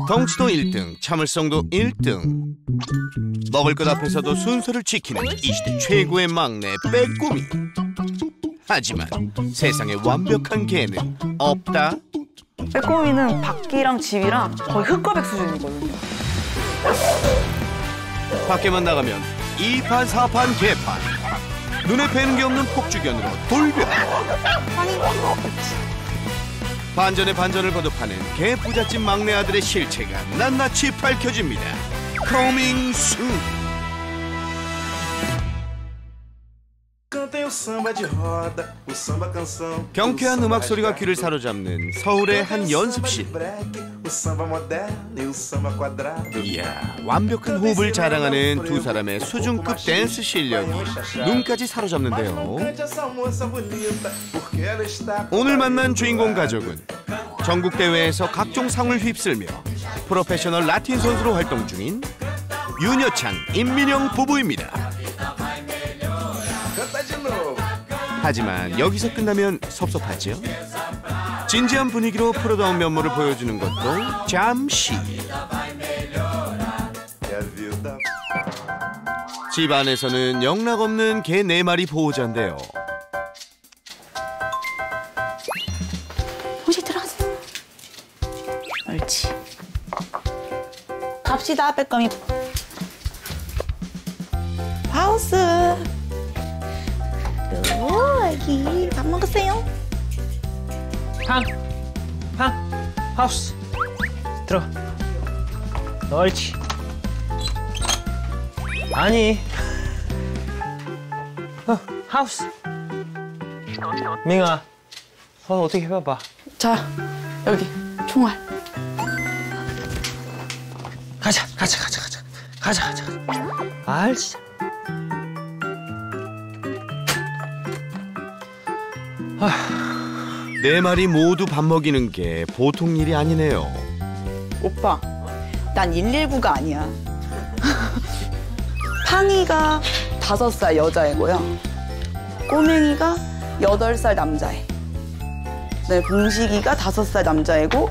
덩치도 1등, 참을성도 1등. 먹을 것 앞에서도 순서를 지키는 이 시대 최고의 막내 빼꼼이. 하지만 세상에 완벽한 개는 없다. 빼꼼이는 밖이랑 집이랑 거의 흑과백 수준이거든요. 밖에만 나가면 2판 4판 개판. 눈에 뵈는 게 없는 폭주견으로 돌변. 반전에 반전을 거듭하는 개 부잣집 막내 아들의 실체가 낱낱이 밝혀집니다. Coming soon. 경쾌한 음악 소리가 귀를 사로잡는 서울의 한 연습실. 이야, 완벽한 호흡을 자랑하는 두 사람의 수준급 댄스 실력이 눈까지 사로잡는데요. 오늘 만난 주인공 가족은 전국 대회에서 각종 상을 휩쓸며 프로페셔널 라틴 선수로 활동 중인 윤여찬, 임민영 부부입니다. 하지만 여기서 끝나면 섭섭하죠? 진지한 분위기로 프로다운 면모를 보여주는 것도 잠시. 집 안에서는 영락없는 개 4마리 보호자인데요. 정신 들어가세요. 옳지. 갑시다, 빼꼼이. 하우스. 오, 아기. 밥 먹었어요? 하우스. 들어. 옳지. 아니. 하우스. 밍아. 어떻게 해봐봐. 자, 여기 총알. 가자. 알 진짜. 네 마리 모두 밥 먹이는 게 보통 일이 아니네요. 오빠, 난 119가 아니야. 팡이가 5살 여자애고요. 꼬맹이가 8살 남자애. 네, 봉식이가 5살 남자애고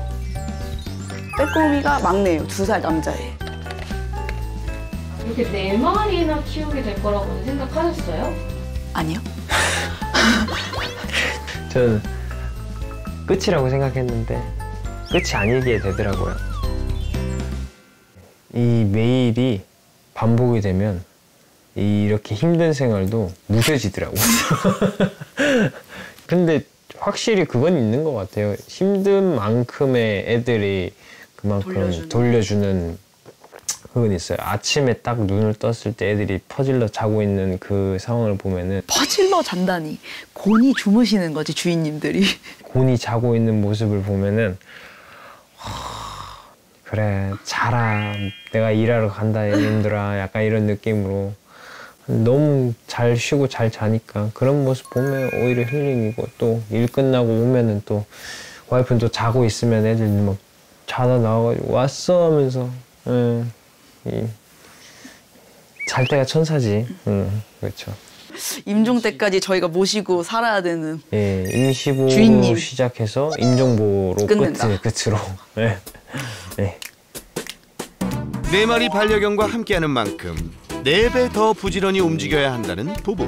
빼꼼이가 막내예요. 2살 남자애. 이렇게 4마리나 키우게 될 거라고는 생각하셨어요? 아니요. 저는 끝이라고 생각했는데 끝이 아니게 되더라고요. 이 매일이 반복이 되면 이렇게 힘든 생활도 무뎌지더라고요. 근데 확실히 그건 있는 것 같아요. 힘든 만큼의 애들이 그만큼 돌려주는 그건 있어요. 아침에 딱 눈을 떴을 때 애들이 퍼질러 자고 있는 그 상황을 보면은 퍼질러 잔다니. 곤히 주무시는 거지, 주인님들이. 곤히 자고 있는 모습을 보면은 그래, 자라. 내가 일하러 간다, 얘들아. 약간 이런 느낌으로 너무 잘 쉬고 잘 자니까 그런 모습 보면 오히려 힐링이고, 또 일 끝나고 오면은 또 와이프는 또 자고 있으면 애들 막 자다 나와가지고 왔어 하면서 잘 때가 천사지. 그렇죠. 임종 때까지 저희가 모시고 살아야 되는. 예, 임시보로 주인님. 시작해서 임종보로 끝낸다. 끝으로. 네. 네. 4마리 반려견과 함께하는 만큼 4배 더 부지런히 움직여야 한다는 부부.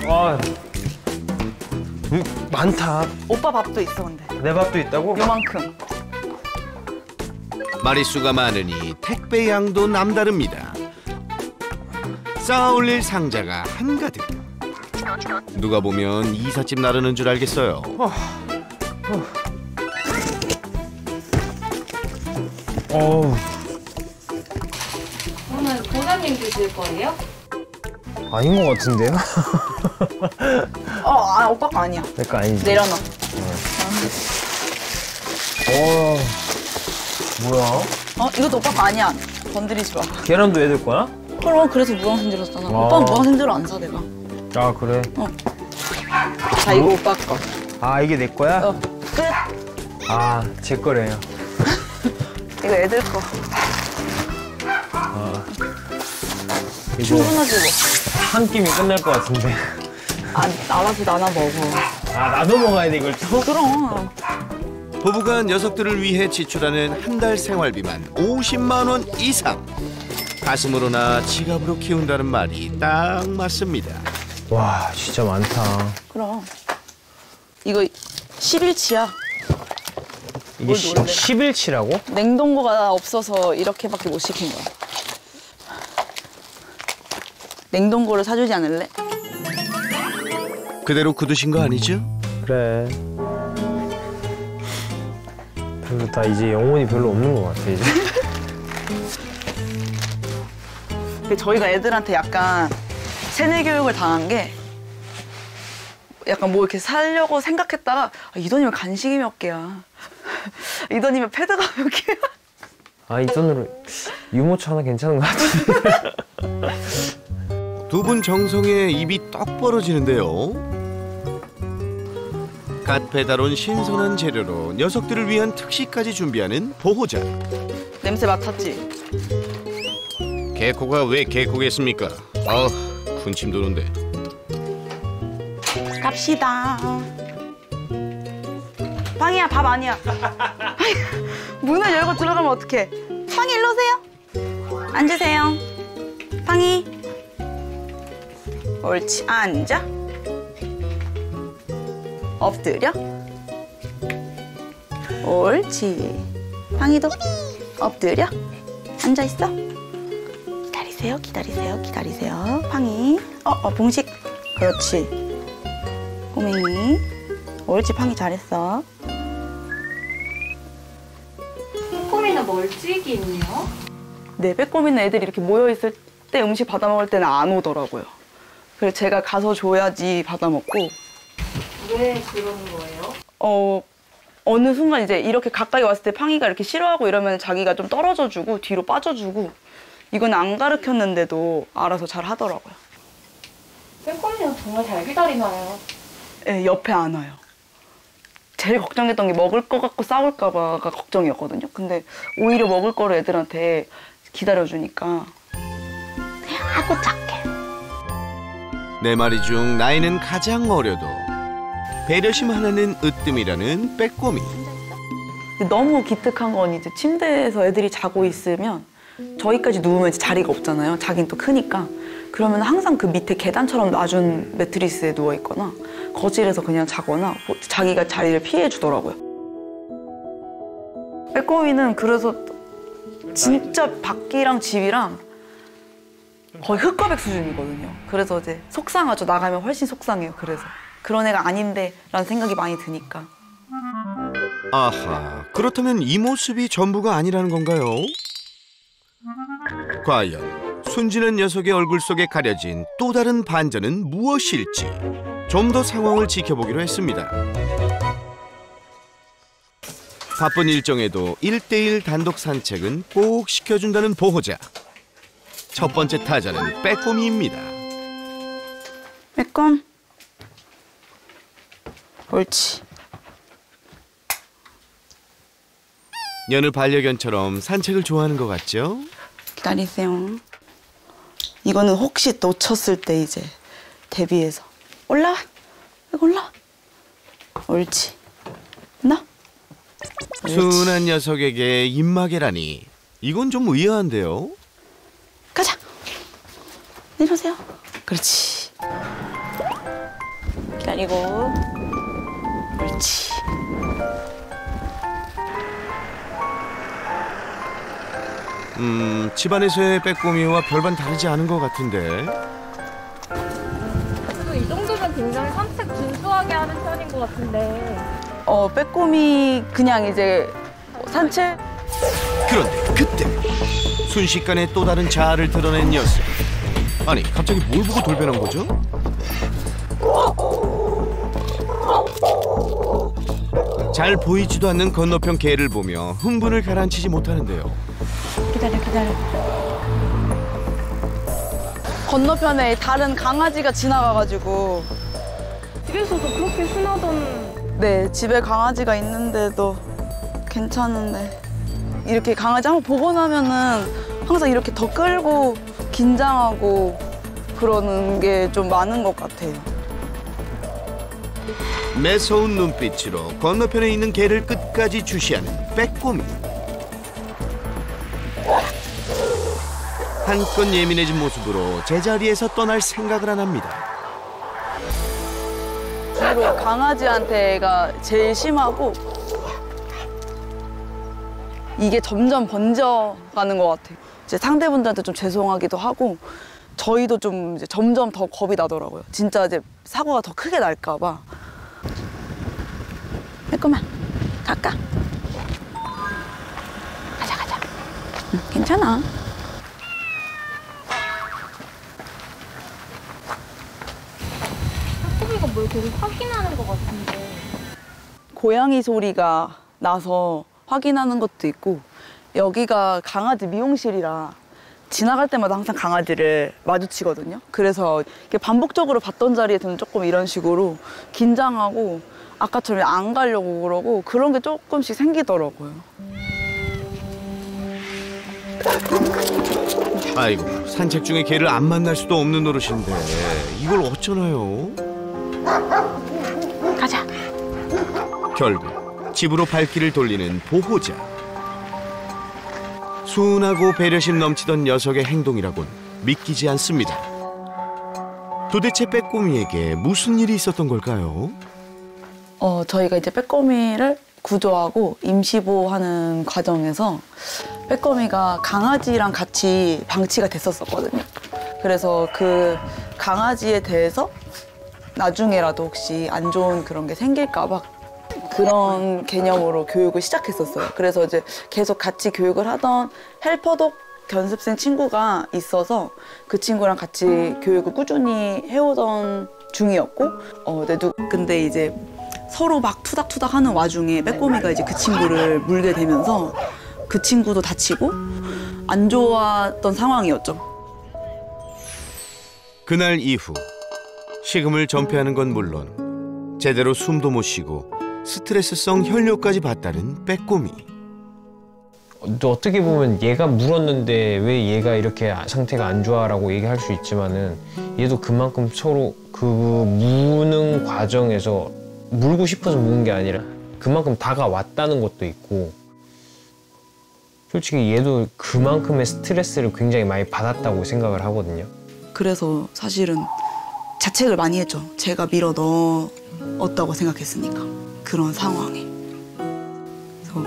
아, 많다. 오빠 밥도 있어, 근데. 내 밥도 있다고? 요만큼. 마리수가 많으니 택배 양도 남다릅니다. 쌓아 올릴 상자가 한가득. 누가 보면 이삿짐 나르는 줄 알겠어요. 그러면 고사님 드실 거예요? 아닌 것 같은데요? 오빠 거 아니야. 내 거 아니지? 내려놔. 뭐야? 이것도 오빠 거 아니야. 건드리지 마. 계란도 애들 거야? 그럼 그래서 무항생제로 샀잖아. 오빠는 무항생제로 안 사, 내가. 아, 그래? 자, 이거 오빠 거. 아, 이게 내 거야? 끝. 아, 제 거래요. 이거 애들 거. 이거 충분하지 뭐. 한 끼면 끝날 것 같은데. 알아서 나눠 먹어. 아, 나도 먹어야 돼, 이걸 또? 그럼. 부부가 녀석들을 위해 지출하는 한 달 생활비만 50만 원 이상. 가슴으로나 지갑으로 키운다는 말이 딱 맞습니다. 와, 진짜 많다. 그럼. 이거 10일치야. 이게 뭘 놀래? 10일치라고? 냉동고가 없어서 이렇게밖에 못 시킨 거야. 냉동고를 사주지 않을래? 그대로 굳으신 거 아니죠? 그래. 별로 다 이제 영혼이 별로 없는 것 같아, 이제. 근데 저희가 애들한테 약간 세뇌 교육을 당한 게 약간 뭐 이렇게 살려고 생각했다가 이 돈이면 간식이 몇 개야. 이 돈이면 패드가 몇 개야. 아, 이 돈으로 유모차 하나 괜찮은 것 같은데. 두 분 정성에 입이 떡 벌어지는데요. 갓 배달 온 신선한 재료로 녀석들을 위한 특식까지 준비하는 보호자. 냄새 맡았지? 개코가 왜 개코겠습니까? 아, 군침 도는데. 갑시다. 방이야, 밥 아니야. 문을 열고 들어가면 어떡해. 방이 일로 오세요. 앉으세요. 방이. 옳지, 앉아. 엎드려. 옳지. 방이도 엎드려. 앉아있어. 기다리세요, 기다리세요, 기다리세요. 방이. 봉식. 그렇지. 꼬맹이. 옳지, 팡이 잘했어. 꼬미는 멀찍이 있네요. 네, 빼꼼이는 애들이 이렇게 모여있을 때 음식 받아 먹을 때는 안 오더라고요. 그래서 제가 가서 줘야지 받아 먹고. 왜 그러는 거예요? 어느 순간 이제 이렇게 가까이 왔을 때 팡이가 이렇게 싫어하고 이러면 자기가 좀 떨어져주고 뒤로 빠져주고. 이건 안 가르쳤는데도 알아서 잘 하더라고요. 빼꼼이는 정말 잘 기다리나요? 네, 옆에 안 와요. 제일 걱정했던 게 먹을 거 갖고 싸울까 봐가 걱정이었거든요. 근데 오히려 먹을 거를 애들한테 기다려주니까 하고 착해. 네 마리 중 나이는 가장 어려도 배려심 하나는 으뜸이라는 빼꼼이. 너무 기특한 건 이제 침대에서 애들이 자고 있으면 저희까지 누우면 이제 자리가 없잖아요. 자긴 또 크니까. 그러면 항상 그 밑에 계단처럼 놔준 매트리스에 누워있거나 거실에서 그냥 자거나 자기가 자리를 피해 주더라고요. 빼꼼이는 그래서 진짜 밖이랑 집이랑 거의 흑과백 수준이거든요. 그래서 이제 속상하죠. 나가면 훨씬 속상해요. 그래서 그런 애가 아닌데 라는 생각이 많이 드니까. 아하, 그렇다면 이 모습이 전부가 아니라는 건가요? 과연 순진한 녀석의 얼굴 속에 가려진 또 다른 반전은 무엇일지 좀 더 상황을 지켜보기로 했습니다. 바쁜 일정에도 1:1 단독 산책은 꼭 시켜준다는 보호자. 첫 번째 타자는 빼꼼이입니다. 빼꼼. 옳지. 여느 반려견처럼 산책을 좋아하는 것 같죠? 기다리세요. 이거는 혹시 놓쳤을 때 이제 대비해서 올라와. 여기 올라와. 옳지. 나. 순한 녀석에게 입마개라니 이건 좀 의아한데요? 가자. 내려오세요. 그렇지. 기다리고. 옳지. 집안에서의 빼꼼이와 별반 다르지 않은 것 같은데. 또 이 정도면 굉장히 산책 준수하게 하는 편인 것 같은데. 빼꼼이 그냥 이제 산책. 그런데 그때 순식간에 또 다른 자아를 드러낸 녀석. 아니 갑자기 뭘 보고 돌변한 거죠? 잘 보이지도 않는 건너편 개를 보며 흥분을 가라앉히지 못하는데요. 기다려. 건너편에 다른 강아지가 지나가가지고. 집에서도 그렇게 순하던. 네, 집에 강아지가 있는데도 괜찮은데 이렇게 강아지 한번 보고 나면은 항상 이렇게 더 끌고 긴장하고 그러는 게 좀 많은 것 같아요. 매서운 눈빛으로 건너편에 있는 개를 끝까지 주시하는 빼꼼이. 한껏 예민해진 모습으로 제자리에서 떠날 생각을 안 합니다. 주로 강아지한테가 제일 심하고 이게 점점 번져가는 것 같아요. 이제 상대분들한테 좀 죄송하기도 하고 저희도 좀 이제 점점 더 겁이 나더라고요. 진짜 이제 사고가 더 크게 날까 봐. 잠깐만, 갈까? 가자. 응, 괜찮아. 소리가 뭘 계속 확인하는 것 같은데. 고양이 소리가 나서 확인하는 것도 있고 여기가 강아지 미용실이라 지나갈 때마다 항상 강아지를 마주치거든요. 그래서 이렇게 반복적으로 봤던 자리에서는 조금 이런 식으로 긴장하고 아까처럼 안 가려고 그러고 그런 게 조금씩 생기더라고요. 아이고, 산책 중에 개를 안 만날 수도 없는 노릇인데 이걸 어쩌나요? 가자. 결국 집으로 발길을 돌리는 보호자. 순하고 배려심 넘치던 녀석의 행동이라곤 믿기지 않습니다. 도대체 빼꼼이에게 무슨 일이 있었던 걸까요? 저희가 이제 빼꼼이를 구조하고 임시보호하는 과정에서 빼꼼이가 강아지랑 같이 방치가 됐었거든요. 그래서 그 강아지에 대해서 나중에라도 혹시 안 좋은 그런 게 생길까 봐 그런 개념으로 교육을 시작했었어요. 그래서 이제 계속 같이 교육을 하던 헬퍼독 견습생 친구가 있어서 그 친구랑 같이 교육을 꾸준히 해오던 중이었고 근데 이제 서로 막 투닥투닥 하는 와중에 빼꼼이가 이제 그 친구를 물게 되면서 그 친구도 다치고 안 좋았던 상황이었죠. 그날 이후 식음을 전폐하는 건 물론 제대로 숨도 못 쉬고 스트레스성 혈뇨까지 받다는 빼꼼이. 또 어떻게 보면 얘가 물었는데 왜 얘가 이렇게 상태가 안 좋아라고 얘기할 수 있지만은 얘도 그만큼 서로 그 무는 과정에서 물고 싶어서 무는 게 아니라 그만큼 다가왔다는 것도 있고 솔직히 얘도 그만큼의 스트레스를 굉장히 많이 받았다고 생각을 하거든요. 그래서 사실은 자책을 많이 했죠. 제가 밀어 넣었다고 생각했으니까 그런 상황에. 그래서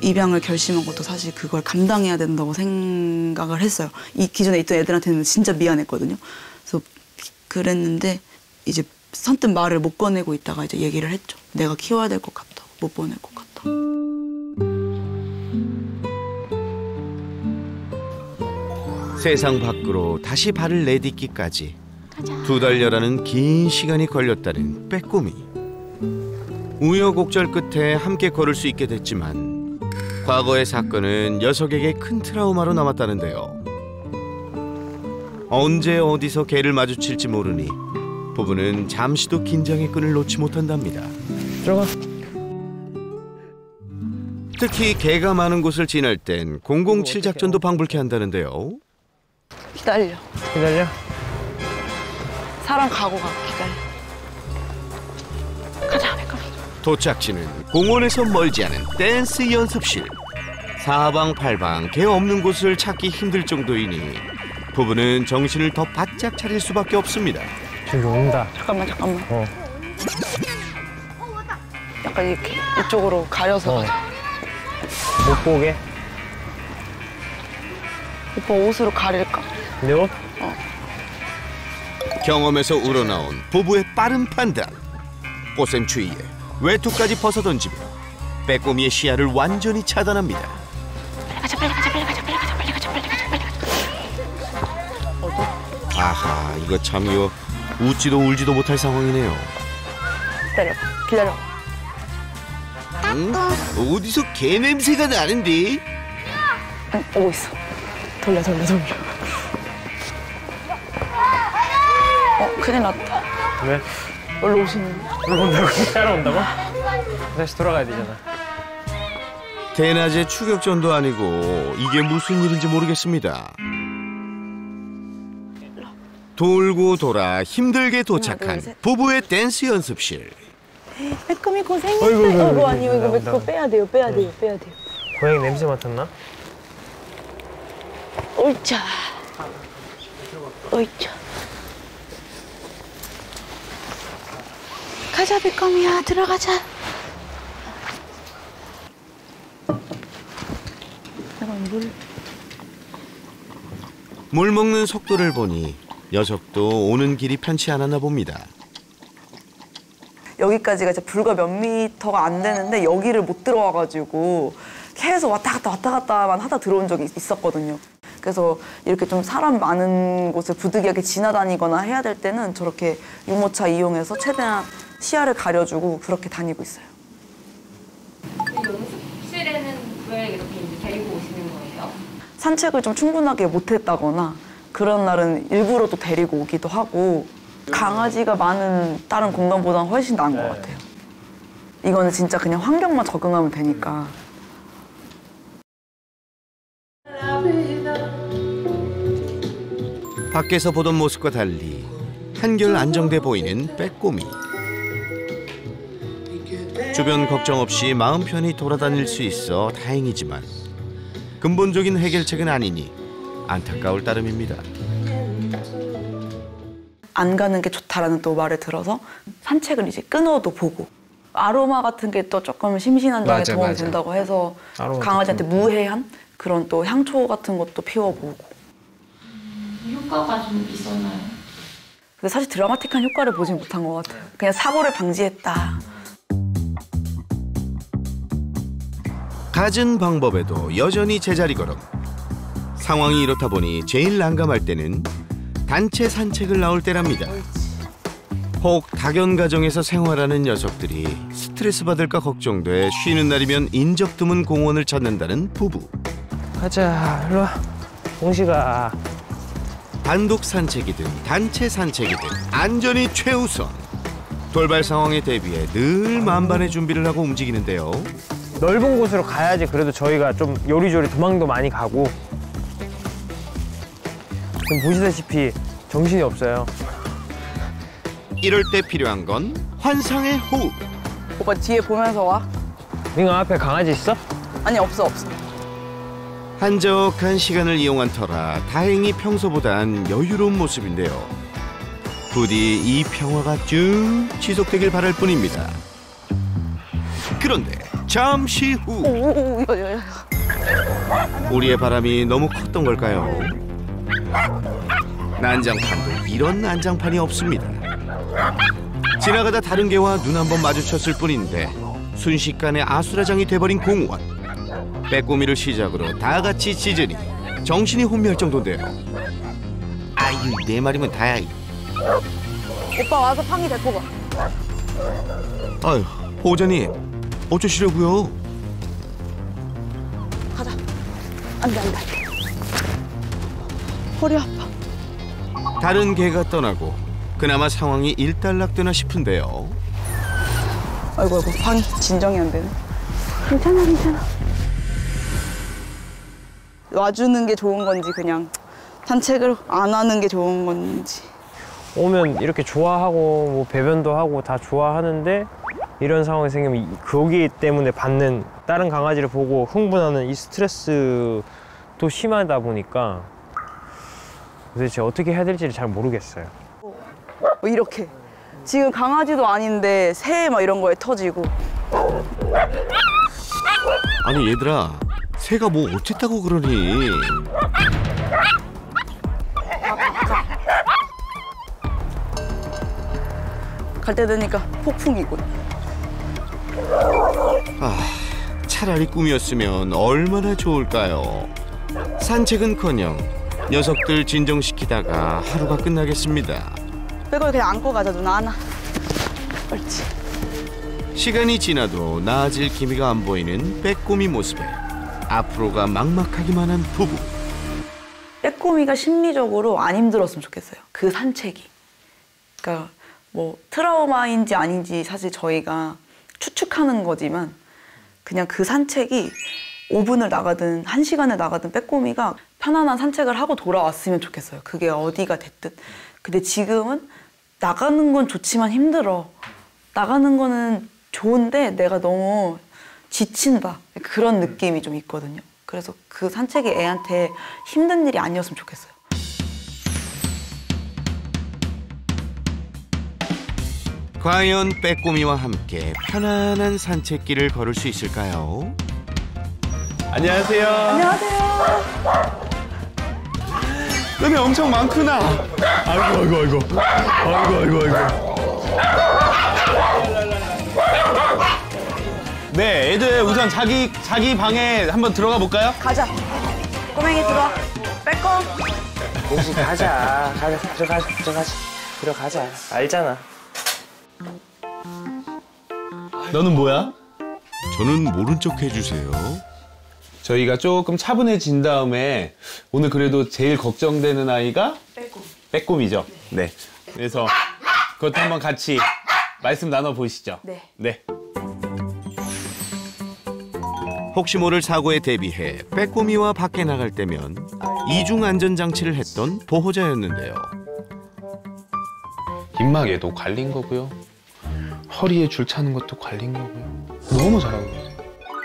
입양을 결심한 것도 사실 그걸 감당해야 된다고 생각을 했어요. 이 기존에 있던 애들한테는 진짜 미안했거든요. 그래서 그랬는데 이제 선뜻 말을 못 꺼내고 있다가 이제 얘기를 했죠. 내가 키워야 될 것 같다. 못 보낼 것 같다. 세상 밖으로 다시 발을 내딛기까지 2달여라는 긴 시간이 걸렸다는 빼꼼이. 우여곡절 끝에 함께 걸을 수 있게 됐지만 과거의 사건은 녀석에게 큰 트라우마로 남았다는데요. 언제 어디서 개를 마주칠지 모르니 부부는 잠시도 긴장의 끈을 놓지 못한답니다. 들어가. 특히 개가 많은 곳을 지날 땐 007 작전도 방불케 한다는데요. 기다려. 기다려. 사람 가고 가. 기다려. 가자, 백컴이. 도착지는 공원에서 멀지 않은 댄스 연습실. 사방팔방 개 없는 곳을 찾기 힘들 정도이니 부부는 정신을 더 바짝 차릴 수밖에 없습니다. 저기 온다. 잠깐만. 어. 약간 이렇게 이쪽으로 가려서 가자. 못 보게. 오빠 옷으로 가릴까? 내 옷? 경험에서 우러나온 부부의 빠른 판단. 꽃샘 추위에 외투까지 벗어던지며 빼꼼이의 시야를 완전히 차단합니다. 빨리 가자. 아하, 이거 참요. 웃지도 울지도 못할 상황이네요. 기다려. 응? 어디서 개 냄새가 나는데? 오고 있어. 돌려. 큰일 났다. 왜? 원래 오시는. 온다고? 따라 온다고? 다시 돌아가야 되잖아. 대낮에 추격전도 아니고 이게 무슨 일인지 모르겠습니다. 돌고 돌아 힘들게 도착한 하나, 둘, 셋. 부부의 댄스 연습실. 빼꼼이 고생했어요. 어이구, 아니요, 이거 나온다. 그거 빼야 돼요. 빼야 돼요. 고양이 냄새 맡았나? 옳자. 가자, 빼꼼이야. 들어가자. 물 먹는 속도를 보니 녀석도 오는 길이 편치 않았나 봅니다. 여기까지가 이제 불과 몇 미터가 안 되는데 여기를 못 들어와가지고 계속 왔다 갔다만 하다 들어온 적이 있었거든요. 그래서 이렇게 좀 사람 많은 곳을 부득이하게 지나다니거나 해야 될 때는 저렇게 유모차 이용해서 최대한 시야를 가려주고 그렇게 다니고 있어요. 연습실에는 왜 이렇게 이제 데리고 오시는 거예요? 산책을 좀 충분하게 못했다거나 그런 날은 일부러 또 데리고 오기도 하고 강아지가 많은 다른 공간보다는 훨씬 나은 것 같아요. 이거는 진짜 그냥 환경만 적응하면 되니까. 밖에서 보던 모습과 달리 한결 안정돼 보이는 빼꼼이. 주변 걱정 없이 마음 편히 돌아다닐 수 있어 다행이지만 근본적인 해결책은 아니니 안타까울 따름입니다. 안 가는 게 좋다라는 또 말을 들어서 산책을 이제 끊어도 보고 아로마 같은 게 또 조금 심신안정에 도움이 된다고 해서 강아지한테 무해한 그런 또 향초 같은 것도 피워보고. 효과가 좀 있었나요? 근데 사실 드라마틱한 효과를 보진 못한 것 같아요. 그냥 사고를 방지했다. 갖은 방법에도 여전히 제자리 걸음. 상황이 이렇다 보니 제일 난감할 때는 단체 산책을 나올 때랍니다. 혹 다견 가정에서 생활하는 녀석들이 스트레스 받을까 걱정돼 쉬는 날이면 인적 드문 공원을 찾는다는 부부. 가자, 일로 와. 공식아. 단독 산책이든 단체 산책이든 안전이 최우선. 돌발 상황에 대비해 늘 만반의 준비를 하고 움직이는데요. 넓은 곳으로 가야지 그래도 저희가 좀 요리조리 도망도 많이 가고. 지금 보시다시피 정신이 없어요. 이럴 때 필요한 건 환상의 호흡. 오빠 뒤에 보면서 와. 민아 앞에 강아지 있어? 아니 없어. 한적한 시간을 이용한 터라 다행히 평소보단 여유로운 모습인데요. 부디 이 평화가 쭉 지속되길 바랄 뿐입니다. 그런데 잠시 후 우리의 바람이 너무 컸던 걸까요? 난장판도 이런 난장판이 없습니다. 지나가다 다른 개와 눈 한번 마주쳤을 뿐인데 순식간에 아수라장이 돼버린 공원. 빼꼼이를 시작으로 다 같이 짖으니 정신이 혼미할 정도인데요. 아유, 내 말이면 다야. 오빠 와서 팡이 데리고 가. 아유, 보호자님 어쩌시려고요? 가자. 안 돼. 허리 아파. 다른 개가 떠나고 그나마 상황이 일단락되나 싶은데요. 아이고 팡이 진정이 안 되네. 괜찮아. 와주는 게 좋은 건지 그냥 산책을 안 하는 게 좋은 건지. 오면 이렇게 좋아하고 뭐 배변도 하고 다 좋아하는데 이런 상황이 생기면 거기 때문에 받는 다른 강아지를 보고 흥분하는 이 스트레스도 심하다 보니까 도대체 어떻게 해야 될지를 잘 모르겠어요. 이렇게 지금 강아지도 아닌데 새 막 이런 거에 터지고. 아니 얘들아, 새가 뭐 어쨌다고 그러니? 갈 때 되니까 폭풍이군. 아, 차라리 꿈이었으면 얼마나 좋을까요? 산책은커녕 녀석들 진정시키다가 하루가 끝나겠습니다. 빼고 그냥 안고 가자 누나 하나. 옳지. 시간이 지나도 나아질 기미가 안 보이는 빼꼼이 모습에 앞으로가 막막하기만 한 부부. 빼꼼이가 심리적으로 안 힘들었으면 좋겠어요. 그 산책이. 그러니까 뭐 트라우마인지 아닌지 사실 저희가 추측하는 거지만 그냥 그 산책이 5분을 나가든 1시간을 나가든 빼꼼이가 편안한 산책을 하고 돌아왔으면 좋겠어요. 그게 어디가 됐든. 근데 지금은 나가는 건 좋지만 힘들어. 나가는 거는 좋은데 내가 너무 지친다. 그런 느낌이 좀 있거든요. 그래서 그 산책이 애한테 힘든 일이 아니었으면 좋겠어요. 과연 빼꼼이와 함께 편안한 산책길을 걸을 수 있을까요? 안녕하세요. 안녕하세요. 여기 엄청 많구나. 아이고. 네, 애들 우선 자기 방에 한번 들어가 볼까요? 가자. 꼬맹이 들어와. 빼꼼. 공식 가자. 들어가자. 알잖아. 너는 뭐야? 저는 모른 척 해주세요. 저희가 조금 차분해진 다음에 오늘 그래도 제일 걱정되는 아이가 빼꼼이죠. 네. 그래서 그것도 한번 같이 말씀 나눠보시죠. 네. 혹시 모를 사고에 대비해 빼꼼이와 밖에 나갈 때면 이중 안전장치를 했던 보호자였는데요. 입막에도 관린 거고요. 허리에 줄 차는 것도 관린 거고요. 너무 잘하고 계세요.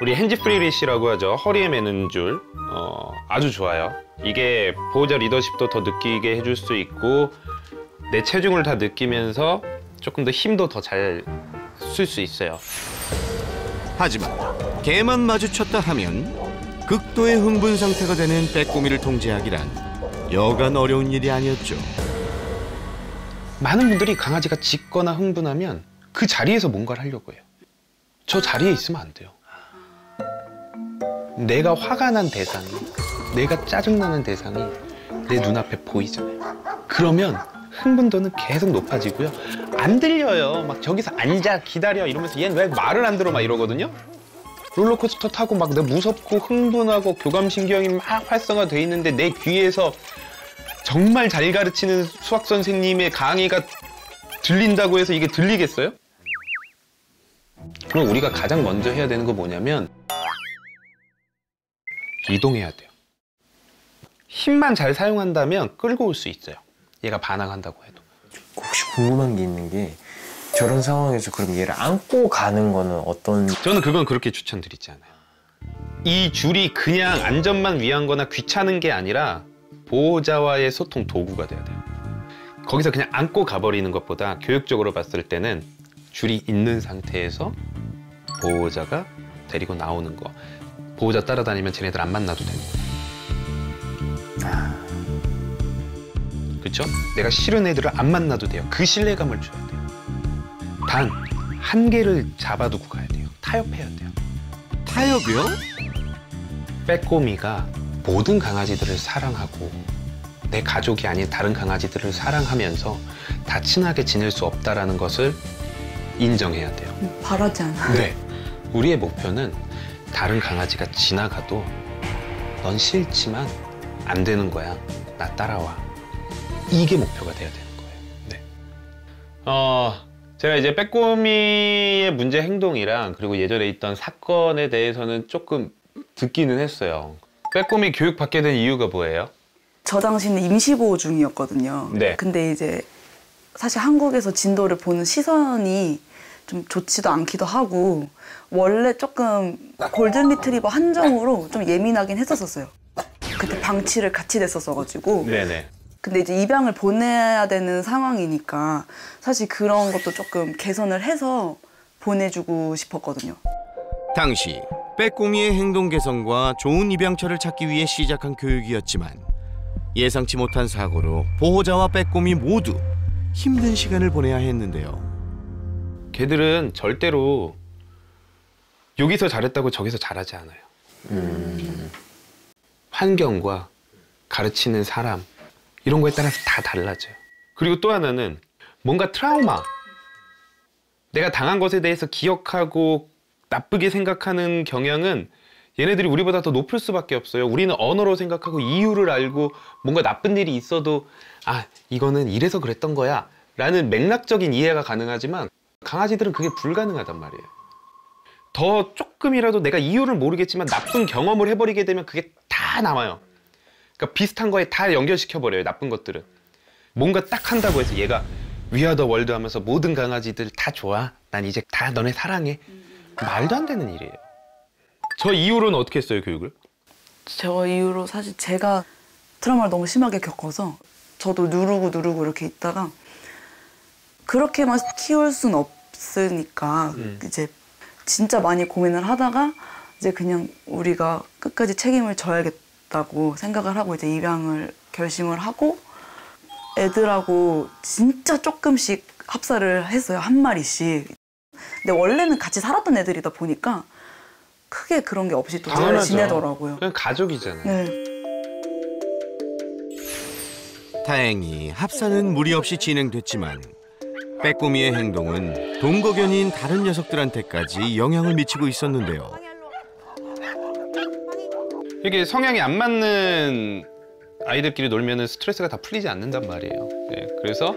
우리 핸즈프리 리시라고 하죠. 허리에 매는 줄. 아주 좋아요. 이게 보호자 리더십도 더 느끼게 해줄 수 있고 내 체중을 다 느끼면서 조금 더 힘도 더 잘 쓸 수 있어요. 하지만 개만 마주쳤다 하면 극도의 흥분 상태가 되는 빼꼼이를 통제하기란 여간 어려운 일이 아니었죠. 많은 분들이 강아지가 짖거나 흥분하면 그 자리에서 뭔가를 하려고 해요. 저 자리에 있으면 안 돼요. 내가 화가 난 대상이, 내가 짜증나는 대상이 내 눈앞에 보이잖아요. 그러면 흥분도는 계속 높아지고요. 안 들려요. 막 저기서 앉아 기다려 이러면서 얘는 왜 말을 안 들어 막 이러거든요. 롤러코스터 타고 막 내가 무섭고 흥분하고 교감신경이 막 활성화돼 있는데 내 귀에서 정말 잘 가르치는 수학 선생님의 강의가 들린다고 해서 이게 들리겠어요? 그럼 우리가 가장 먼저 해야 되는 거 뭐냐면 이동해야 돼요. 힘만 잘 사용한다면 끌고 올 수 있어요. 얘가 반항한다고 해도. 혹시 궁금한 게 있는 게 저런 상황에서 그럼 얘를 안고 가는 거는 어떤... 저는 그건 그렇게 추천드리지 않아요. 이 줄이 그냥 안전만 위한 거나 귀찮은 게 아니라 보호자와의 소통 도구가 돼야 돼요. 거기서 그냥 안고 가버리는 것보다 교육적으로 봤을 때는 줄이 있는 상태에서 보호자가 데리고 나오는 거. 보호자 따라다니면 쟤네들 안 만나도 되는 거예요. 그렇죠? 내가 싫은 애들을 안 만나도 돼요. 그 신뢰감을 줘야 돼요. 단 한계를 잡아두고 가야 돼요. 타협해야 돼요. 타협이요? 빼꼼이가 모든 강아지들을 사랑하고 내 가족이 아닌 다른 강아지들을 사랑하면서 다 친하게 지낼 수 없다는 것을 인정해야 돼요. 바라지 않아. 네. 우리의 목표는 다른 강아지가 지나가도 넌 싫지만 안 되는 거야. 나 따라와. 이게 목표가 돼야 되는 거예요. 네. 제가 이제 빼꼼이의 문제 행동이랑 그리고 예전에 있던 사건에 대해서는 조금 듣기는 했어요. 빼꼼이 교육받게 된 이유가 뭐예요? 저 당시는 임시보호 중이었거든요. 네. 근데 이제 사실 한국에서 진도를 보는 시선이 좀 좋지도 않기도 하고 원래 조금 골든 리트리버 한정으로 좀 예민하긴 했었어요. 그때 방치를 같이 됐었어가지고. 네네. 근데 이제 입양을 보내야 되는 상황이니까 사실 그런 것도 조금 개선을 해서 보내주고 싶었거든요. 당시 빼꼼이의 행동 개선과 좋은 입양처를 찾기 위해 시작한 교육이었지만 예상치 못한 사고로 보호자와 빼꼼이 모두 힘든 시간을 보내야 했는데요. 걔들은 절대로 여기서 잘했다고 저기서 잘하지 않아요. 환경과 가르치는 사람 이런 거에 따라서 다 달라져요. 그리고 또 하나는 뭔가 트라우마, 내가 당한 것에 대해서 기억하고 나쁘게 생각하는 경향은 얘네들이 우리보다 더 높을 수밖에 없어요. 우리는 언어로 생각하고 이유를 알고 뭔가 나쁜 일이 있어도 아, 이거는 이래서 그랬던 거야 라는 맥락적인 이해가 가능하지만 강아지들은 그게 불가능하단 말이에요. 더 조금이라도 내가 이유를 모르겠지만 나쁜 경험을 해버리게 되면 그게 다 남아요. 그러니까 비슷한 거에 다 연결시켜버려요. 나쁜 것들은. 뭔가 딱 한다고 해서 얘가 We are the world 하면서 모든 강아지들 다 좋아, 난 이제 다 너네 사랑해. 말도 안 되는 일이에요. 저 이후로는 어떻게 했어요, 교육을? 저 이후로 사실 제가 트라우마를 너무 심하게 겪어서 저도 누르고 이렇게 있다가 그렇게만 키울 순 없으니까 이제 진짜 많이 고민을 하다가 이제 그냥 우리가 끝까지 책임을 져야겠다고 생각을 하고 이제 입양을 결심을 하고 애들하고 진짜 조금씩 합사를 했어요. 한 마리씩. 근데 원래는 같이 살았던 애들이다 보니까 크게 그런 게 없이 또 잘 지내더라고요. 그냥 가족이잖아요. 네. 다행히 합사는 무리 없이 진행됐지만 빼꼼이의 행동은 동거견인 다른 녀석들한테까지 영향을 미치고 있었는데요. 이게 성향이 안 맞는 아이들끼리 놀면은 스트레스가 다 풀리지 않는단 말이에요. 네, 그래서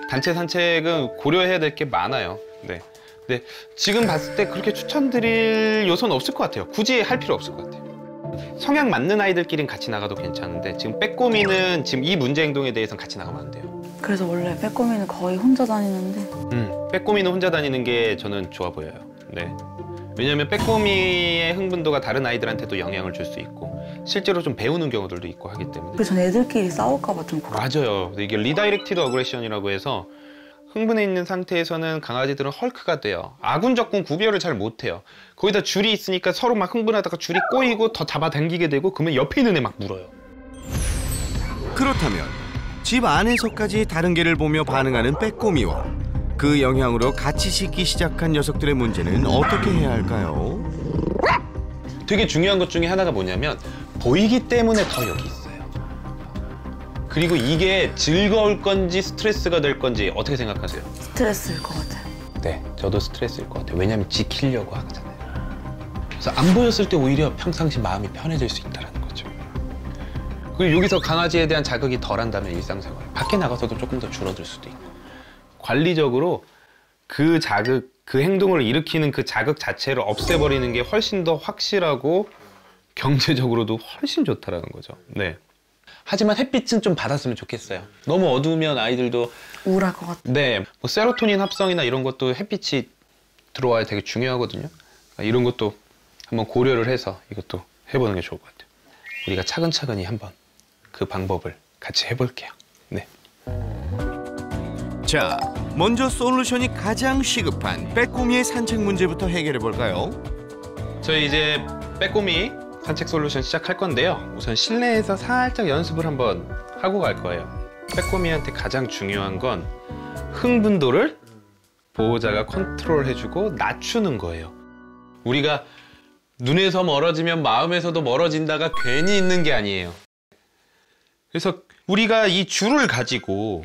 단체 산책은 고려해야 될 게 많아요. 네. 근데 지금 봤을 때 그렇게 추천드릴 요소는 없을 것 같아요. 굳이 할 필요 없을 것 같아요. 성향 맞는 아이들끼리는 같이 나가도 괜찮은데 지금 빼꼼이는 지금 이 문제 행동에 대해서는 같이 나가면 안 돼요. 그래서 원래 빼꼼이는 거의 혼자 다니는데 빼꼼이는 혼자 다니는 게 저는 좋아 보여요. 네. 왜냐면 빼꼼이의 흥분도가 다른 아이들한테도 영향을 줄 수 있고 실제로 좀 배우는 경우들도 있고 하기 때문에. 그래서 전 애들끼리 싸울까 봐 좀 맞아요. 이게 리다이렉티드 어그레션이라고 해서 흥분해 있는 상태에서는 강아지들은 헐크가 돼요. 아군 적군 구별을 잘 못해요. 거기다 줄이 있으니까 서로 막 흥분하다가 줄이 꼬이고 더 잡아당기게 되고 그러면 옆에 있는 애 막 물어요. 그렇다면 집 안에서까지 다른 개를 보며 반응하는 빼꼼이와 그 영향으로 같이 짖기 시작한 녀석들의 문제는 어떻게 해야 할까요? 되게 중요한 것 중에 하나가 뭐냐면 보이기 때문에 더 여기 있어요. 그리고 이게 즐거울 건지 스트레스가 될 건지 어떻게 생각하세요? 스트레스일 것 같아요. 네, 저도 스트레스일 것 같아요. 왜냐면 지키려고 하잖아요. 그래서 안 보였을 때 오히려 평상시 마음이 편해질 수 있다는 거죠. 그리고 여기서 강아지에 대한 자극이 덜한다면 일상생활 밖에 나가서도 조금 더 줄어들 수도 있고 관리적으로 그 자극, 그 행동을 일으키는 그 자극 자체를 없애버리는 게 훨씬 더 확실하고 경제적으로도 훨씬 좋다라는 거죠. 네. 하지만 햇빛은 좀 받았으면 좋겠어요. 너무 어두우면 아이들도 우울할 것 같아요. 네, 뭐 세로토닌 합성이나 이런 것도 햇빛이 들어와야 되게 중요하거든요. 그러니까 이런 것도 한번 고려를 해서 이것도 해보는 게 좋을 것 같아요. 우리가 차근차근히 한번 그 방법을 같이 해볼게요. 네. 자, 먼저 솔루션이 가장 시급한 빼꼼이의 산책 문제부터 해결해 볼까요? 저희 이제 빼꼼이 산책 솔루션 시작할 건데요. 우선 실내에서 살짝 연습을 한번 하고 갈 거예요. 빼꼼이한테 가장 중요한 건 흥분도를 보호자가 컨트롤해주고 낮추는 거예요. 우리가 눈에서 멀어지면 마음에서도 멀어진다가 괜히 있는 게 아니에요. 그래서 우리가 이 줄을 가지고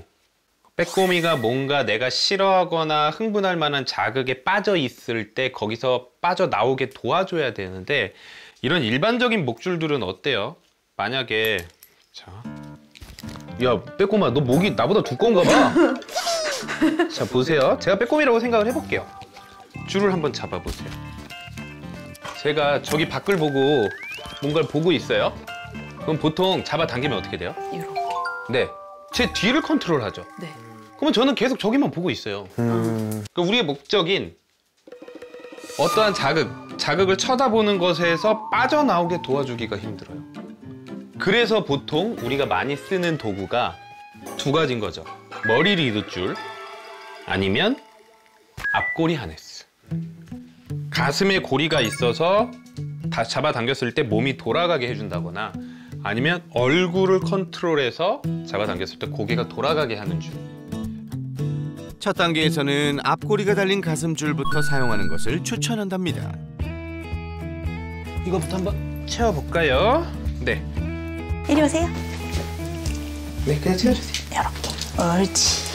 빼꼼이가 뭔가 내가 싫어하거나 흥분할 만한 자극에 빠져 있을 때 거기서 빠져나오게 도와줘야 되는데 이런 일반적인 목줄들은 어때요? 만약에 자, 야 빼꼼아 너 목이 나보다 두꺼운가 봐. 자 보세요. 제가 빼꼼이라고 생각을 해볼게요. 줄을 한번 잡아보세요. 제가 저기 밖을 보고 뭔가를 보고 있어요. 그럼 보통 잡아당기면 어떻게 돼요? 이렇게. 네, 제 뒤를 컨트롤하죠. 네. 그러면 저는 계속 저기만 보고 있어요. 그러니까 우리의 목적인 어떠한 자극을 쳐다보는 것에서 빠져나오게 도와주기가 힘들어요. 그래서 보통 우리가 많이 쓰는 도구가 두 가지인 거죠. 머리 리드줄 아니면 앞고리 하네스. 가슴에 고리가 있어서 다 잡아당겼을 때 몸이 돌아가게 해준다거나 아니면 얼굴을 컨트롤해서 잡아당겼을 때 고개가 돌아가게 하는 줄. 첫 단계에서는 앞고리가 달린 가슴줄부터 사용하는 것을 추천한답니다. 이거부터 한번 채워볼까요? 네. 이리 오세요. 네, 그냥 채워주세요. 이렇게. 옳지.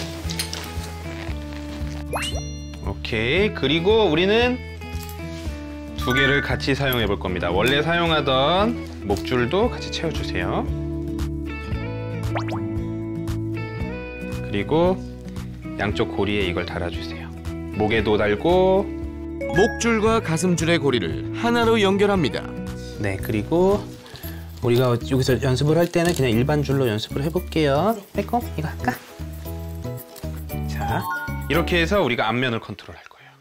오케이. 그리고 우리는 두 개를 같이 사용해 볼 겁니다. 원래 사용하던 목줄도 같이 채워주세요. 그리고 양쪽 고리에 이걸 달아주세요. 목에도 달고 목줄과 가슴줄의 고리를 하나로 연결합니다. 네, 그리고 우리가 여기서 연습을 할 때는 그냥 일반 줄로 연습을 해볼게요. 빼꼼, 이거 할까? 자, 이렇게 해서 우리가 앞면을 컨트롤할 거예요.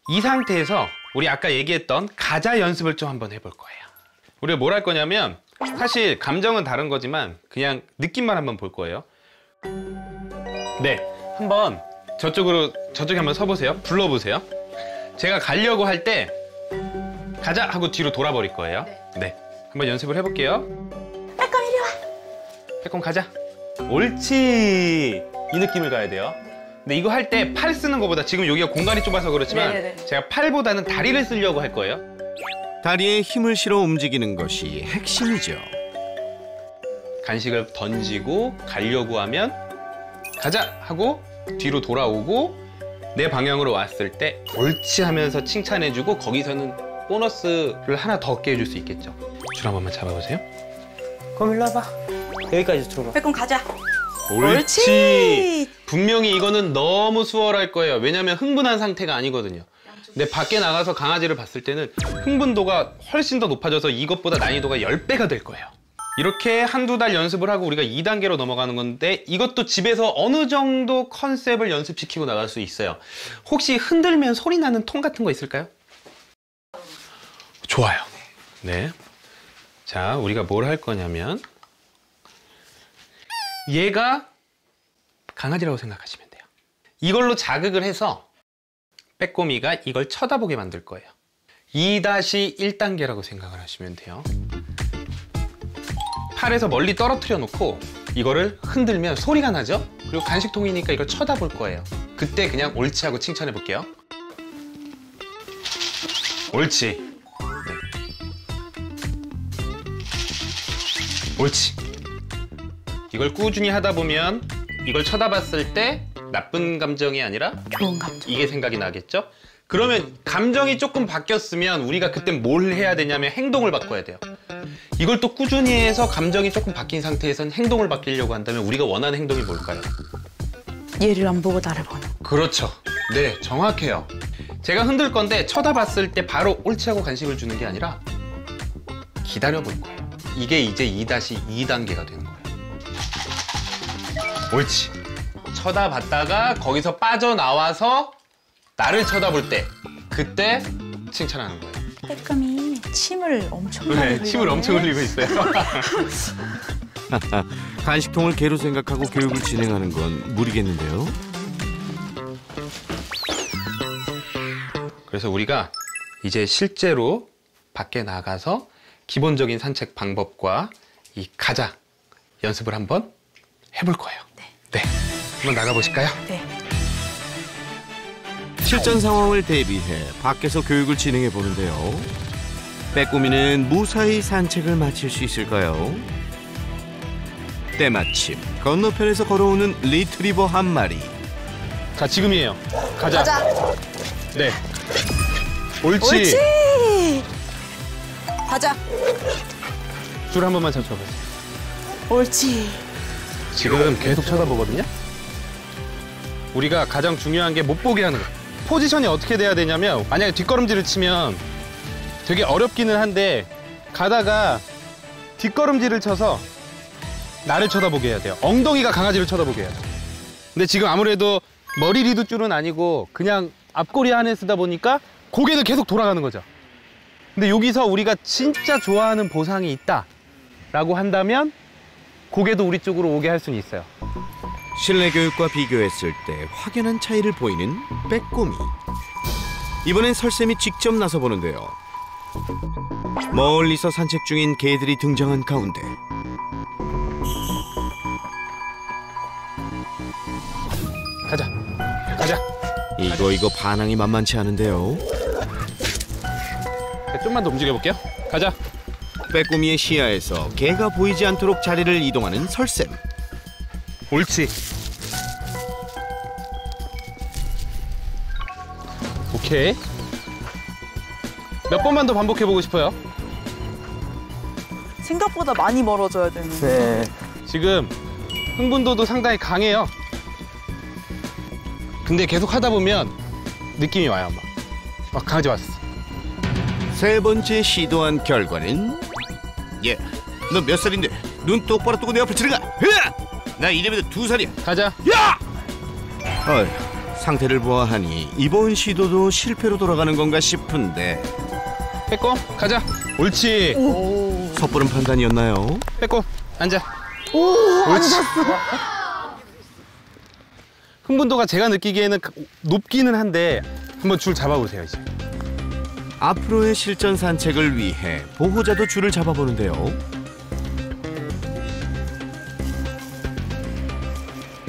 이 상태에서 우리 아까 얘기했던 가자 연습을 좀 한번 해볼 거예요. 우리가 뭘 할 거냐면 사실 감정은 다른 거지만 그냥 느낌만 한번 볼 거예요. 네, 한번 저쪽에 한번 서보세요. 불러보세요. 제가 가려고 할 때 가자 하고 뒤로 돌아버릴 거예요. 네, 한번 연습을 해볼게요. 빼꼼 이리 와. 빼꼼 가자. 옳지. 이 느낌을 가야 돼요. 근데 이거 할 때 팔 쓰는 것보다 지금 여기가 공간이 좁아서 그렇지만 네네네. 제가 팔보다는 다리를 쓰려고 할 거예요. 다리에 힘을 실어 움직이는 것이 핵심이죠. 간식을 던지고 가려고 하면 가자 하고 뒤로 돌아오고 내 방향으로 왔을 때 옳지 하면서 칭찬해주고 거기서는 보너스를 하나 더 얻게 해줄 수 있겠죠. 줄 한 번만 잡아보세요. 그럼 일로 와봐. 여기까지 들어와. 빼꼼 가자. 옳지. 분명히 이거는 너무 수월할 거예요. 왜냐면 흥분한 상태가 아니거든요. 근데 밖에 나가서 강아지를 봤을 때는 흥분도가 훨씬 더 높아져서 이것보다 난이도가 10배가 될 거예요. 이렇게 한두 달 연습을 하고 우리가 2단계로 넘어가는 건데 이것도 집에서 어느 정도 컨셉을 연습시키고 나갈 수 있어요. 혹시 흔들면 소리 나는 통 같은 거 있을까요? 좋아요. 네. 자, 우리가 뭘 할 거냐면 얘가 강아지라고 생각하시면 돼요. 이걸로 자극을 해서 빼꼬미가 이걸 쳐다보게 만들 거예요. 2-1단계라고 생각을 하시면 돼요. 팔에서 멀리 떨어뜨려 놓고 이거를 흔들면 소리가 나죠? 그리고 간식통이니까 이걸 쳐다볼 거예요. 그때 그냥 옳지 하고 칭찬해 볼게요. 옳지. 네. 옳지. 이걸 꾸준히 하다 보면 이걸 쳐다봤을 때 나쁜 감정이 아니라 좋은 감정. 이게 생각이 나겠죠? 그러면 감정이 조금 바뀌었으면 우리가 그때 뭘 해야 되냐면 행동을 바꿔야 돼요. 이걸 또 꾸준히 해서 감정이 조금 바뀐 상태에선 행동을 바뀌려고 한다면 우리가 원하는 행동이 뭘까요? 얘를 안 보고 나를 보는. 그렇죠. 네, 정확해요. 제가 흔들 건데 쳐다봤을 때 바로 옳지 하고 간식을 주는 게 아니라 기다려볼 거예요. 이게 이제 2-2단계가 되는 거예요. 옳지. 쳐다봤다가 거기서 빠져나와서 나를 쳐다볼 때 그때 칭찬하는 거예요. 빼꼼이 침을 엄청 많이 흘려요. 네, 침을 엄청 흘리고 있어요. 간식통을 개로 생각하고 교육을 진행하는 건 무리겠는데요. 그래서 우리가 이제 실제로 밖에 나가서 기본적인 산책 방법과 이 가자 연습을 한번 해볼 거예요. 네. 한번 나가보실까요? 네. 실전 상황을 대비해 밖에서 교육을 진행해 보는데요. 빼꼬미는 무사히 산책을 마칠 수 있을까요? 때마침 건너편에서 걸어오는 리트리버 한 마리. 자, 지금이에요. 가자. 네. 옳지. 옳지. 가자. 줄 한 번만 잡숴보세요. 옳지. 지금 계속 쳐다보거든요. 우리가 가장 중요한 게 못 보게 하는 거예요. 포지션이 어떻게 돼야 되냐면 만약에 뒷걸음질을 치면 되게 어렵기는 한데 가다가 뒷걸음질을 쳐서 나를 쳐다보게 해야 돼요. 엉덩이가 강아지를 쳐다보게 해야 돼요. 근데 지금 아무래도 머리 리드줄은 아니고 그냥 앞꼬리 안에 쓰다 보니까 고개는 계속 돌아가는 거죠. 근데 여기서 우리가 진짜 좋아하는 보상이 있다라고 한다면 고개도 우리 쪽으로 오게 할 수는 있어요. 실내 교육과 비교했을 때 확연한 차이를 보이는 빼꼬미. 이번엔 설쌤이 직접 나서 보는데요. 멀리서 산책 중인 개들이 등장한 가운데 가자. 가자. 이거 반항이 만만치 않은데요. 좀만 더 움직여볼게요. 가자. 빼꼬미의 시야에서 개가 보이지 않도록 자리를 이동하는 설쌤. 옳지. 오케이. 몇 번만 더 반복해보고 싶어요. 생각보다 많이 멀어져야 되는. 네. 지금 흥분도도 상당히 강해요. 근데 계속 하다 보면 느낌이 와요, 막 강아지 왔어. 세 번째 시도한 결과는 예, 너 몇 살인데 눈 똑바로 뜨고 내 앞을 지나가. 나 이래봬도 2살이야. 가자. 야! 상태를 보아하니 이번 시도도 실패로 돌아가는 건가 싶은데 빼꼼 가자. 옳지. 섣부른 판단이었나요? 빼꼼 앉아. 옳지. 흥분도가 제가 느끼기에는 높기는 한데 한번 줄 잡아보세요 이제. 앞으로의 실전 산책을 위해 보호자도 줄을 잡아보는데요.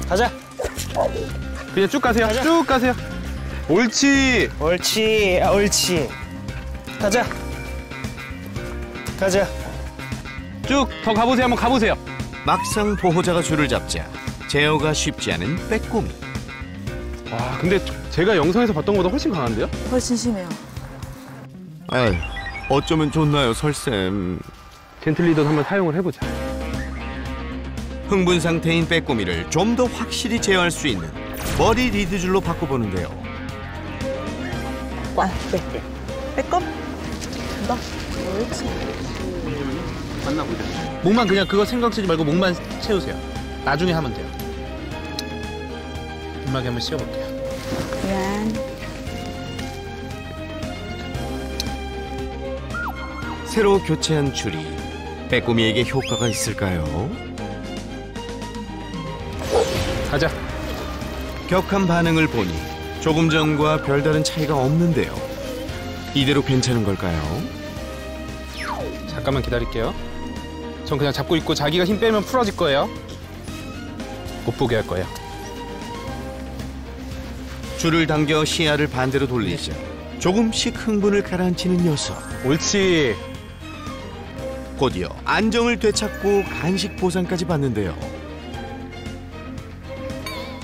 가자. 그냥 쭉 가세요. 쭉 가세요. 옳지. 옳지. 옳지. 가자. 가자. 쭉 더 가보세요. 한번 가보세요. 막상 보호자가 줄을 잡자 제어가 쉽지 않은 빼꼼이. 와 근데 제가 영상에서 봤던 것보다 훨씬 강한데요? 훨씬 심해요. 아휴, 어쩌면 좋나요, 설쌤. 젠틀리더 한번 사용을 해보자. 흥분 상태인 빼꼼이를 좀 더 확실히 제어할 수 있는 머리 리드줄로 바꿔보는데요. 네. 빼꼼. 간다. 옳지. 맞나 보자. 목만 그냥 그거 생각 쓰지 말고 목만 채우세요. 나중에 하면 돼요. 음악에 한번 씌워볼게요. 미안. 새로 교체한 줄이 빼꼼이에게 효과가 있을까요? 가자. 격한 반응을 보니 조금 전과 별다른 차이가 없는데요. 이대로 괜찮은 걸까요? 잠깐만 기다릴게요. 전 그냥 잡고 있고 자기가 힘 빼면 풀어질 거예요. 못 보게 할 거예요. 줄을 당겨 시야를 반대로 돌리자 조금씩 흥분을 가라앉히는 녀석. 옳지. 곧이어 안정을 되찾고 간식 보상까지 받는데요.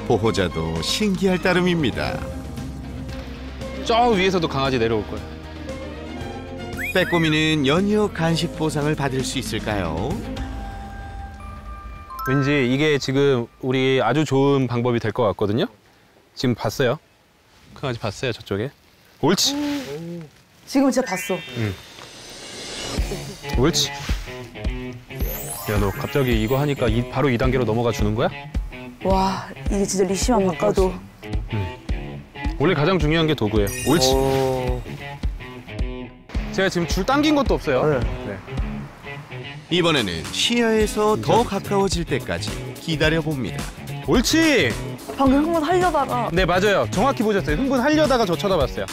보호자도 신기할 따름입니다. 저 위에서도 강아지 내려올 거예요. 빼꼼이는 연이어 간식 보상을 받을 수 있을까요? 왠지 이게 지금 우리 아주 좋은 방법이 될 것 같거든요. 지금 봤어요. 강아지 봤어요, 저쪽에. 옳지. 지금 진짜 봤어. 옳지. 야, 너 갑자기 이거 하니까 바로 2단계로 넘어가 주는 거야? 와, 이게 진짜 리시만 바꿔도. 원래 가장 중요한 게 도구예요. 옳지. 오. 제가 지금 줄 당긴 것도 없어요. 네. 이번에는 시야에서 더 가까워질 때까지 기다려봅니다. 옳지. 방금 흥분 하려다가. 네, 맞아요. 정확히 보셨어요. 흥분하려다가 저 쳐다봤어요.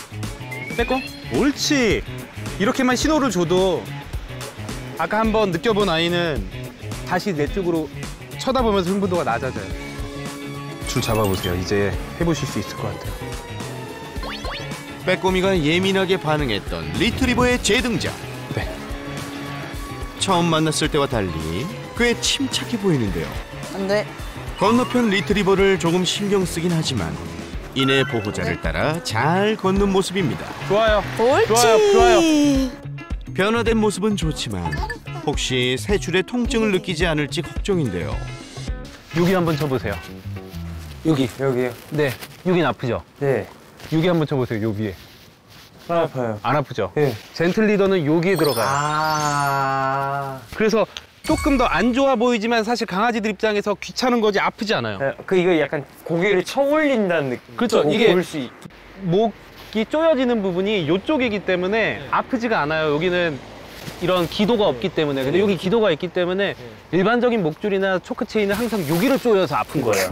빼꼼. 옳지. 이렇게만 신호를 줘도 아까 한번 느껴본 아이는 다시 내 쪽으로 쳐다보면서 흥분도가 낮아져요. 줄 잡아보세요. 이제 해보실 수 있을 것 같아요. 빼꼼이가 예민하게 반응했던 리트리버의 재등장. 네. 처음 만났을 때와 달리 꽤 침착해 보이는데요. 안 돼. 건너편 리트리버를 조금 신경 쓰긴 하지만 이내 보호자를 따라 잘 걷는 모습입니다. 좋아요. 옳지. 좋아요. 변화된 모습은 좋지만 혹시 새 줄에 통증을 느끼지 않을지 걱정인데요. 여기 한번 쳐보세요. 여기요. 네. 여긴 아프죠? 네. 여기 한번 쳐보세요. 요 위에. 안 아파요. 안 아프죠? 네. 젠틀 리더는 여기에 들어가요. 그래서 조금 더 안 좋아 보이지만 사실 강아지들 입장에서 귀찮은 거지 아프지 않아요. 이거 약간 고개를 쳐 올린다는 느낌. 그렇죠. 이게 볼 수 있... 목이 쪼여지는 부분이 이쪽이기 때문에 아프지가 않아요. 여기는 이런 기도가 없기 때문에. 근데 여기 기도가 있기 때문에 일반적인 목줄이나 초크체인은 항상 여기를 쪼여서 아픈 거예요.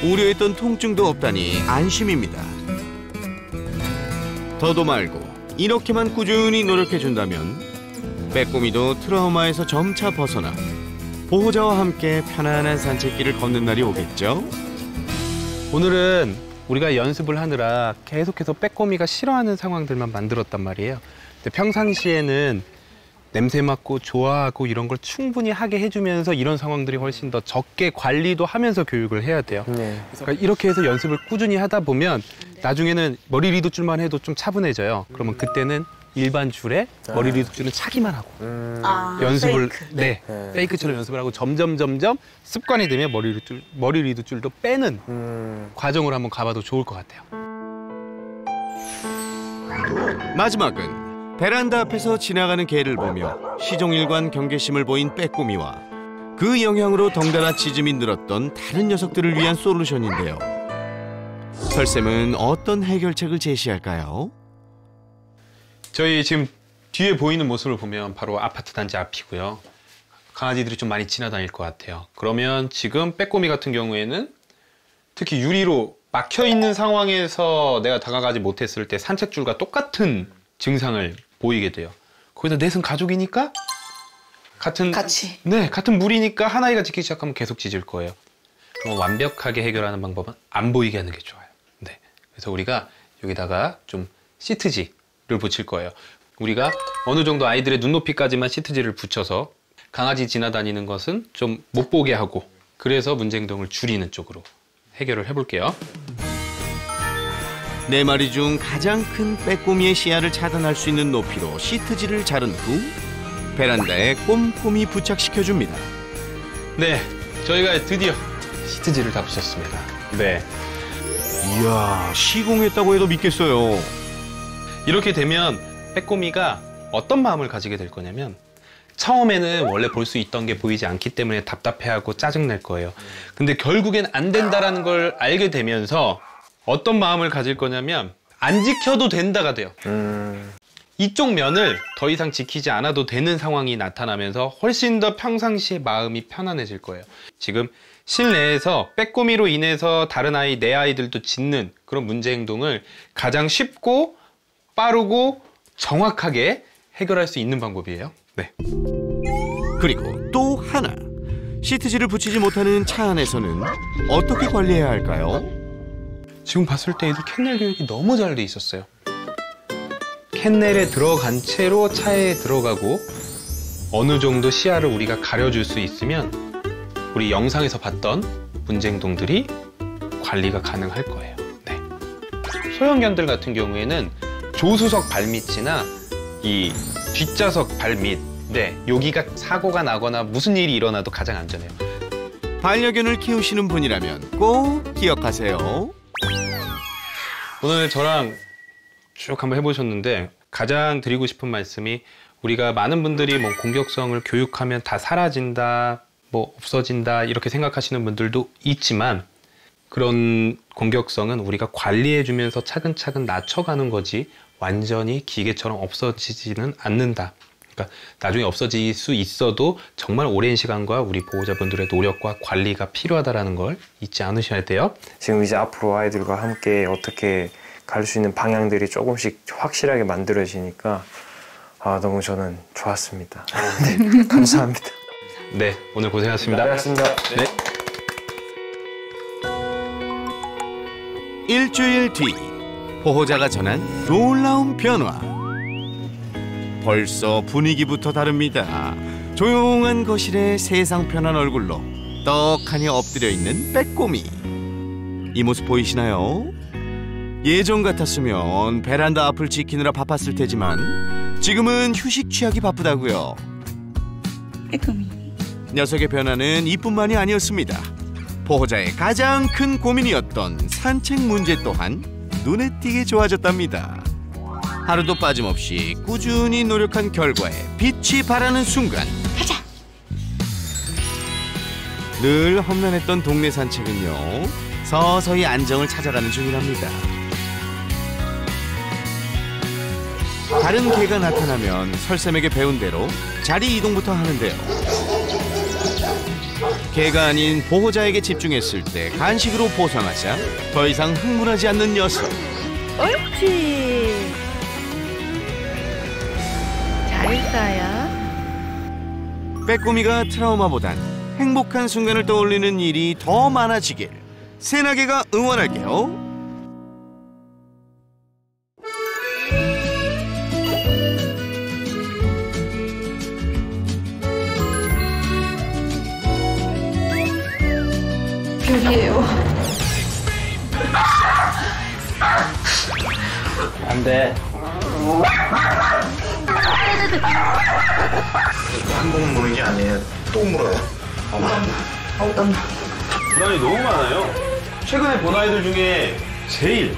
우려했던 통증도 없다니 안심입니다. 더도 말고 이렇게만 꾸준히 노력해준다면 빼꼼이도 트라우마에서 점차 벗어나 보호자와 함께 편안한 산책길을 걷는 날이 오겠죠? 오늘은 우리가 연습을 하느라 계속해서 빼꼼이가 싫어하는 상황들만 만들었단 말이에요. 근데 평상시에는 냄새 맡고 좋아하고 이런 걸 충분히 하게 해주면서 이런 상황들이 훨씬 더 적게 관리도 하면서 교육을 해야 돼요. 네. 그러니까 이렇게 해서 연습을 꾸준히 하다 보면 나중에는 머리 리드줄만 해도 좀 차분해져요. 그러면 그때는 일반 줄에 머리 리드줄은 차기만 하고 연습을 페이크처럼 연습을 하고 점점 습관이 되면 머리 리드줄도 빼는 과정으로 한번 가봐도 좋을 것 같아요. 마지막은 베란다 앞에서 지나가는 개를 보며 시종일관 경계심을 보인 빼꼼이와 그 영향으로 덩달아 짖음이 늘었던 다른 녀석들을 위한 솔루션인데요. 설쌤은 어떤 해결책을 제시할까요? 저희 지금 뒤에 보이는 모습을 보면 바로 아파트 단지 앞이고요. 강아지들이 좀 많이 지나다닐 것 같아요. 그러면 지금 빼꼬미 같은 경우에는 특히 유리로 막혀 있는 상황에서 내가 다가가지 못했을 때 산책줄과 똑같은 증상을 보이게 돼요. 거기다 넷은 가족이니까 같은 물이니까 한 아이가 짖기 시작하면 계속 짖을 거예요. 그럼 완벽하게 해결하는 방법은 안 보이게 하는 게 좋아요. 네. 그래서 우리가 여기다가 좀 시트지를 붙일 거예요. 우리가 어느 정도 아이들의 눈높이까지만 시트지를 붙여서 강아지 지나다니는 것은 좀 못 보게 하고, 그래서 문제 행동을 줄이는 쪽으로 해결을 해볼게요. 4마리 중 가장 큰 빼꼬미의 시야를 차단할 수 있는 높이로 시트지를 자른 후 베란다에 꼼꼼히 부착시켜줍니다. 네, 저희가 드디어 시트지를 다 붙였습니다. 네. 이야, 시공했다고 해도 믿겠어요. 이렇게 되면 빼꼬미가 어떤 마음을 가지게 될 거냐면, 처음에는 원래 볼 수 있던 게 보이지 않기 때문에 답답해하고 짜증낼 거예요. 근데 결국엔 안 된다라는 걸 알게 되면서 어떤 마음을 가질 거냐면, 안 지켜도 된다가 돼요. 이쪽 면을 더 이상 지키지 않아도 되는 상황이 나타나면서 훨씬 더 평상시에 마음이 편안해질 거예요. 지금 실내에서 빼꼬미로 인해서 다른 아이, 내 아이들도 짖는 그런 문제 행동을 가장 쉽고 빠르고 정확하게 해결할 수 있는 방법이에요. 네. 그리고 또 하나, 시트지를 붙이지 못하는 차 안에서는 어떻게 관리해야 할까요? 지금 봤을 때 애들 캔넬 교육이 너무 잘 돼 있었어요. 캔넬에 들어간 채로 차에 들어가고 어느 정도 시야를 우리가 가려줄 수 있으면 우리 영상에서 봤던 문제 행동들이 관리가 가능할 거예요. 네. 소형견들 같은 경우에는 조수석 발밑이나 이 뒷좌석 발밑, 네, 여기가 사고가 나거나 무슨 일이 일어나도 가장 안전해요. 반려견을 키우시는 분이라면 꼭 기억하세요. 오늘 저랑 쭉 한번 해보셨는데 가장 드리고 싶은 말씀이, 우리가 많은 분들이 뭐 공격성을 교육하면 다 사라진다, 뭐 없어진다 이렇게 생각하시는 분들도 있지만, 그런 공격성은 우리가 관리해주면서 차근차근 낮춰가는 거지 완전히 기계처럼 없어지지는 않는다. 그러니까 나중에 없어질 수 있어도 정말 오랜 시간과 우리 보호자분들의 노력과 관리가 필요하다는 걸 잊지 않으셔야 돼요. 지금 이제 앞으로 아이들과 함께 어떻게 갈 수 있는 방향들이 조금씩 확실하게 만들어지니까 너무 저는 좋았습니다. 네, 감사합니다. 네, 오늘 고생하셨습니다. 고맙습니다. 네. 일주일 뒤, 보호자가 전한 놀라운 변화. 벌써 분위기부터 다릅니다. 조용한 거실에 세상 편한 얼굴로 떡하니 엎드려 있는 빼꼬미. 이 모습 보이시나요? 예전 같았으면 베란다 앞을 지키느라 바빴을 테지만 지금은 휴식 취하기 바쁘다고요. 빼꼬미. 녀석의 변화는 이뿐만이 아니었습니다. 보호자의 가장 큰 고민이었던 산책 문제 또한 눈에 띄게 좋아졌답니다. 하루도 빠짐없이 꾸준히 노력한 결과에 빛이 발하는 순간. 가자! 늘 험난했던 동네 산책은요, 서서히 안정을 찾아가는 중이랍니다. 다른 개가 나타나면 설쌤에게 배운 대로 자리 이동부터 하는데요. 개가 아닌 보호자에게 집중했을 때 간식으로 보상하자 더 이상 흥분하지 않는 녀석. 옳지. 잘했어요. 빼꼬미가 트라우마보단 행복한 순간을 떠올리는 일이 더 많아지길 새나개가 응원할게요. 별이에요. 안 돼. 한 번 무는 게 아니에요. 또 물어요. 불안이 너무 많아요. 최근에 본 아이들 중에 제일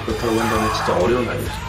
그렇다고 한다면 진짜 어려운 아이였어요.